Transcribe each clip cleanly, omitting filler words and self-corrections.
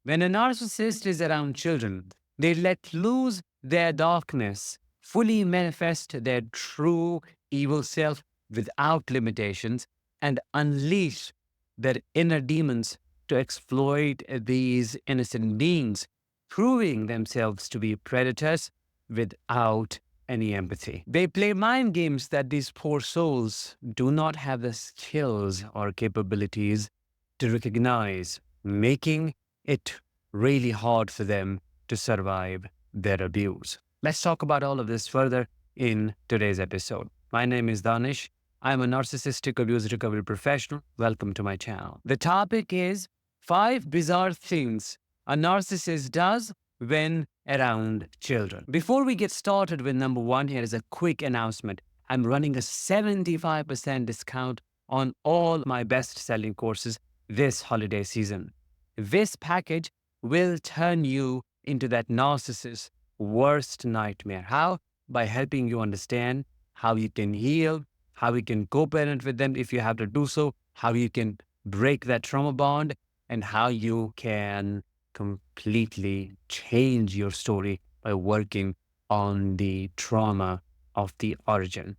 When a narcissist is around children, they let loose their darkness, fully manifest their true evil self without limitations, and unleash their inner demons to exploit these innocent beings, proving themselves to be predators without any empathy. They play mind games that these poor souls do not have the skills or capabilities to recognize, making it really hard for them to survive their abuse. Let's talk about all of this further in today's episode. My name is Danish. I'm a narcissistic abuse recovery professional. Welcome to my channel. The topic is 5 bizarre things a narcissist does when around children. Before we get started with number 1, here is a quick announcement. I'm running a 75% discount on all my best-selling courses this holiday season. This package will turn you into that narcissist's worst nightmare. How? By helping you understand how you can heal, how you can co-parent with them if you have to do so, how you can break that trauma bond, and how you can completely change your story by working on the trauma of the origin.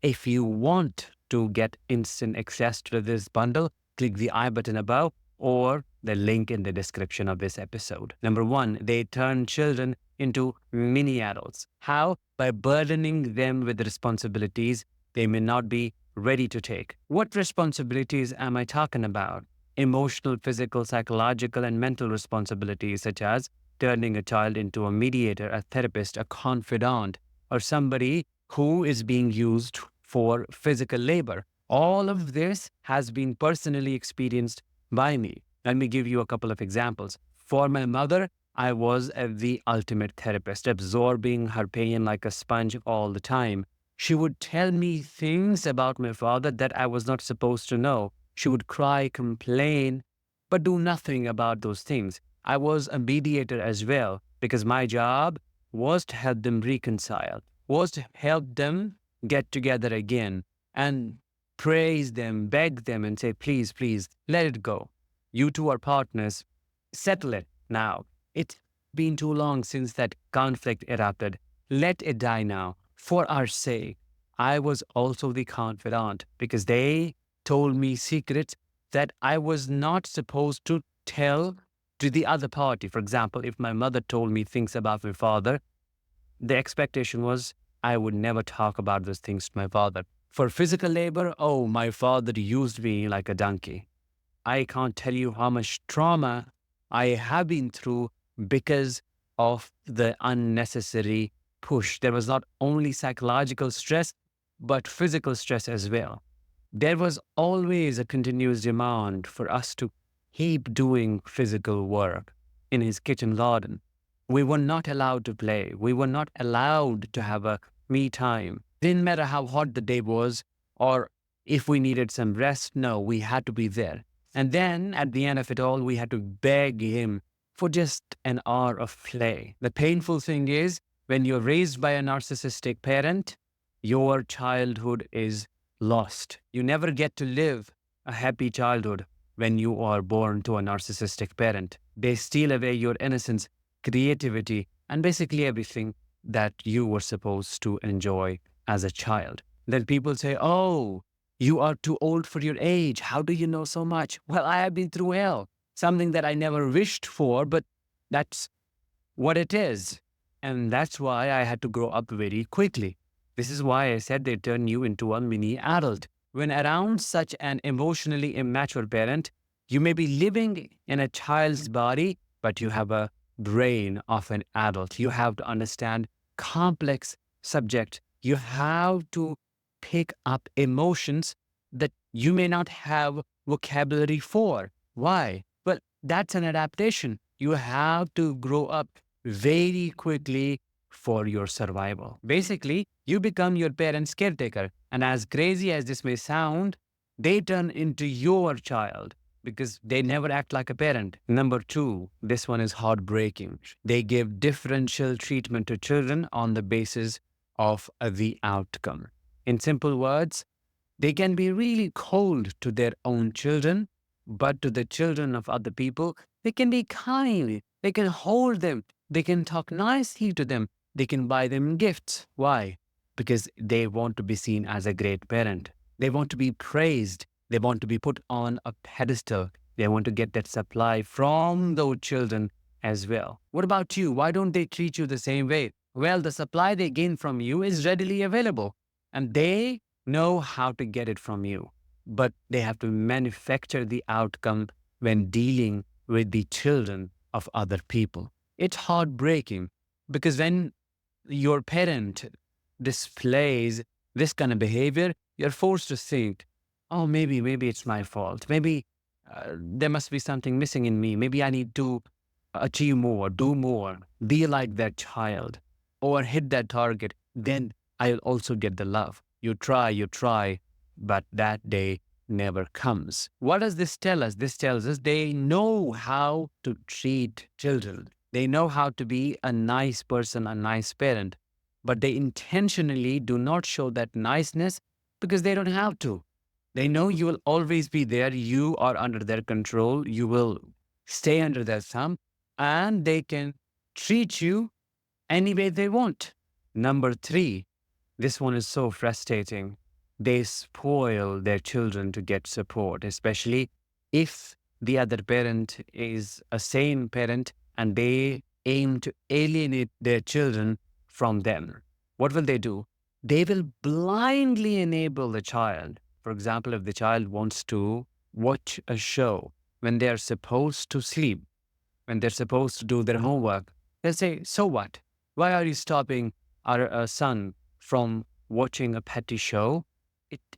If you want to get instant access to this bundle, click the I button above or the link in the description of this episode. Number 1, they turn children into mini adults. How? By burdening them with responsibilities they may not be ready to take. What responsibilities am I talking about? Emotional, physical, psychological, and mental responsibilities, such as turning a child into a mediator, a therapist, a confidant, or somebody who is being used for physical labor. All of this has been personally experienced by me. Let me give you a couple of examples. For my mother, I was the ultimate therapist, absorbing her pain like a sponge all the time. She would tell me things about my father that I was not supposed to know. She would cry, complain, but do nothing about those things. I was a mediator as well, because my job was to help them reconcile, was to help them get together again and praise them, beg them, and say, please, please, let it go. You two are partners. Settle it now. It's been too long since that conflict erupted. Let it die now. For our sake. I was also the confidant because they told me secrets that I was not supposed to tell to the other party. For example, if my mother told me things about my father, the expectation was I would never talk about those things to my father. For physical labor, oh, my father used me like a donkey. I can't tell you how much trauma I have been through because of the unnecessary push. There was not only psychological stress, but physical stress as well. There was always a continuous demand for us to keep doing physical work in his kitchen garden. We were not allowed to play. We were not allowed to have a me time. Didn't matter how hot the day was or if we needed some rest. No, we had to be there. And then at the end of it all, we had to beg him for just an hour of play. The painful thing is, when you're raised by a narcissistic parent, your childhood is lost. You never get to live a happy childhood when you are born to a narcissistic parent. They steal away your innocence, creativity, and basically everything that you were supposed to enjoy as a child. Then people say, oh, you are too old for your age. How do you know so much? Well, I have been through hell, something that I never wished for, but that's what it is. And that's why I had to grow up very quickly. This is why I said they turn you into a mini adult. When around such an emotionally immature parent, you may be living in a child's body, but you have a brain of an adult. You have to understand complex subject. You have to pick up emotions that you may not have vocabulary for. Why? Well, that's an adaptation. You have to grow up very quickly for your survival. Basically, you become your parent's caretaker. And as crazy as this may sound, they turn into your child because they never act like a parent. Number 2, this one is heartbreaking. They give differential treatment to children on the basis of the outcome. In simple words, they can be really cold to their own children, but to the children of other people, They can be kind. They can hold them. They can talk nicely to them. They can buy them gifts. Why? Because they want to be seen as a great parent. They want to be praised. They want to be put on a pedestal. They want to get that supply from those children as well. What about you? Why don't they treat you the same way? Well, the supply they gain from you is readily available, and they know how to get it from you. But they have to manufacture the outcome when dealing with the children of other people. It's heartbreaking because when your parent displays this kind of behavior, you're forced to think, oh, maybe it's my fault. Maybe there must be something missing in me. Maybe I need to achieve more, do more, be like that child, or hit that target. Then I'll also get the love. You try, but that day never comes. What does this tell us? This tells us they know how to treat children. They know how to be a nice person, a nice parent, but they intentionally do not show that niceness because they don't have to. They know you will always be there. You are under their control. You will stay under their thumb, and they can treat you any way they want. Number three, this one is so frustrating. They spoil their children to get support, especially if the other parent is a sane parent and they aim to alienate their children from them. What will they do? They will blindly enable the child. For example, if the child wants to watch a show when they are supposed to sleep, when they're supposed to do their homework, they'll say, so what? Why are you stopping our son from watching a petty show?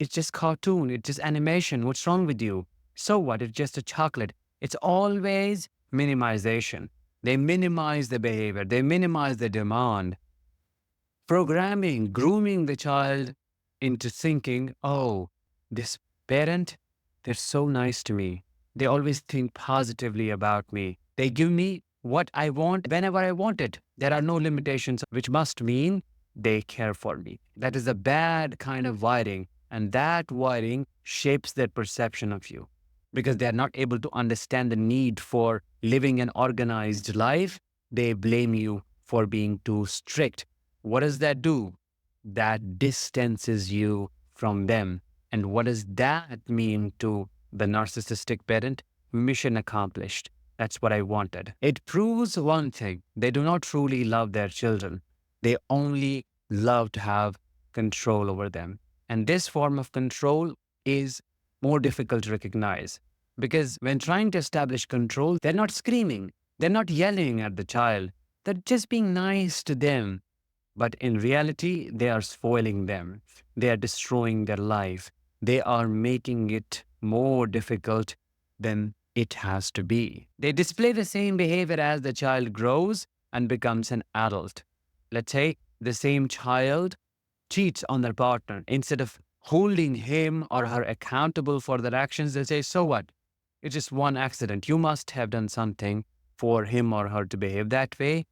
It's just cartoon. It's just animation. What's wrong with you? So what? It's just a chocolate. It's always minimization. They minimize the behavior. They minimize the demand. Programming, grooming the child into thinking, oh, this parent, they're so nice to me. They always think positively about me. They give me what I want whenever I want it. There are no limitations, which must mean they care for me. That is a bad kind of wiring. And that wiring shapes their perception of you because they are not able to understand the need for living an organized life. They blame you for being too strict. What does that do? That distances you from them. And what does that mean to the narcissistic parent? Mission accomplished. That's what I wanted. It proves one thing. They do not truly love their children. They only love to have control over them. And this form of control is more difficult to recognize because when trying to establish control, they're not screaming. They're not yelling at the child. They're just being nice to them. But in reality, they are spoiling them. They are destroying their life. They are making it more difficult than it has to be. They display the same behavior as the child grows and becomes an adult. Let's say the same child cheats on their partner. Instead of holding him or her accountable for their actions, they say, so what? It's just one accident. You must have done something for him or her to behave that way.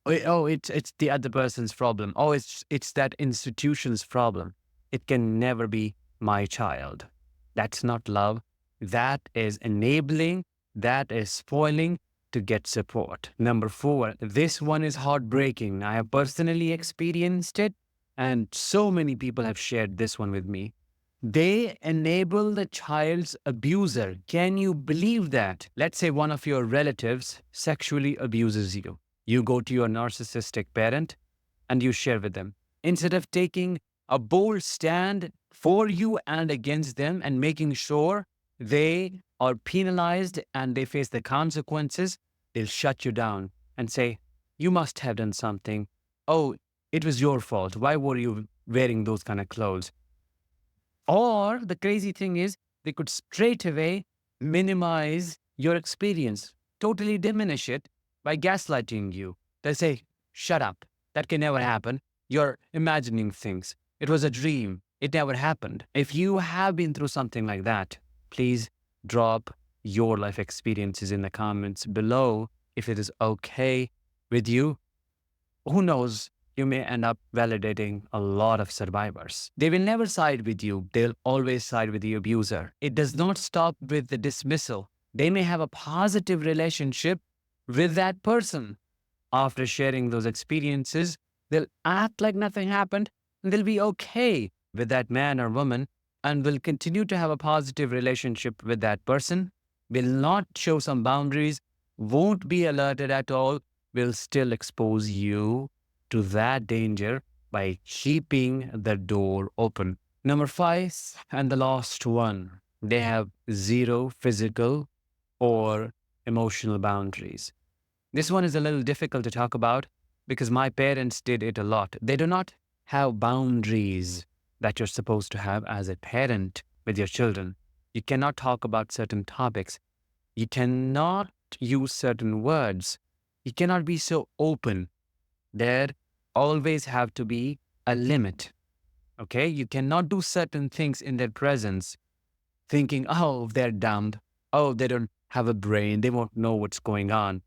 Oh, it's the other person's problem. Oh, it's that institution's problem. It can never be my child. That's not love. That is enabling. That is spoiling to get support. Number four, this one is heartbreaking. I have personally experienced it, and so many people have shared this one with me. They enable the child's abuser. Can you believe that? Let's say one of your relatives sexually abuses you. You go to your narcissistic parent and you share with them. Instead of taking a bold stand for you and against them and making sure they are penalized and they face the consequences, they'll shut you down and say, you must have done something. Oh, it was your fault. Why were you wearing those kind of clothes? Or the crazy thing is, they could straight away minimize your experience, totally diminish it by gaslighting you. They say, shut up. That can never happen. You're imagining things. It was a dream. It never happened. If you have been through something like that, please drop your life experiences in the comments below if it is okay with you. Who knows? You may end up validating a lot of survivors. They will never side with you. They'll always side with the abuser. It does not stop with the dismissal. They may have a positive relationship with that person. After sharing those experiences, they'll act like nothing happened and they'll be okay with that man or woman and will continue to have a positive relationship with that person, will not show some boundaries, won't be alerted at all, will still expose you to that danger by keeping the door open. Number five, and the last one, they have zero physical or emotional boundaries. This one is a little difficult to talk about because my parents did it a lot. They do not have boundaries that you're supposed to have as a parent with your children. You cannot talk about certain topics. You cannot use certain words. You cannot be so open. There always have to be a limit. Okay? You cannot do certain things in their presence thinking, oh, they're dumb. Oh, they don't have a brain. They won't know what's going on.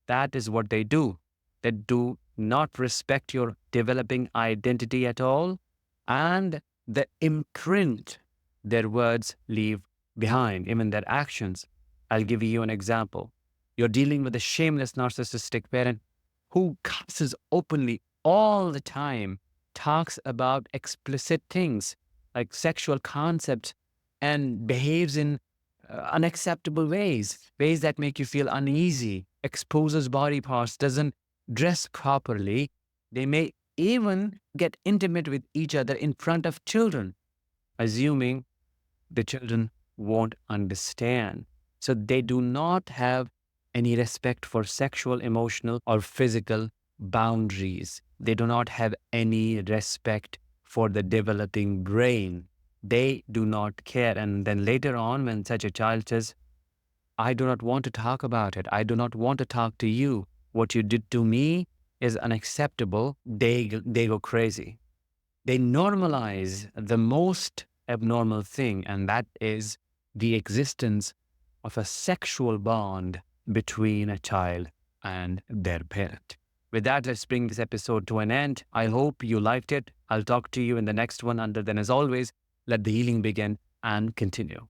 That is what they do. They do not respect your developing identity at all, and the imprint their words leave behind, even their actions. I'll give you an example. You're dealing with a shameless narcissistic parent who cusses openly all the time, talks about explicit things like sexual concepts, and behaves in unacceptable ways that make you feel uneasy, exposes body parts, doesn't dress properly. They may even get intimate with each other in front of children, assuming the children won't understand. So they do not have any respect for sexual, emotional, or physical boundaries. They do not have any respect for the developing brain. They do not care. And then later on, when such a child says, I do not want to talk about it, I do not want to talk to you, what you did to me is unacceptable, they go crazy. They normalize the most abnormal thing, and that is the existence of a sexual bond between a child and their parent. With that, let's bring this episode to an end. I hope you liked it. I'll talk to you in the next one. Until then, as always, let the healing begin and continue.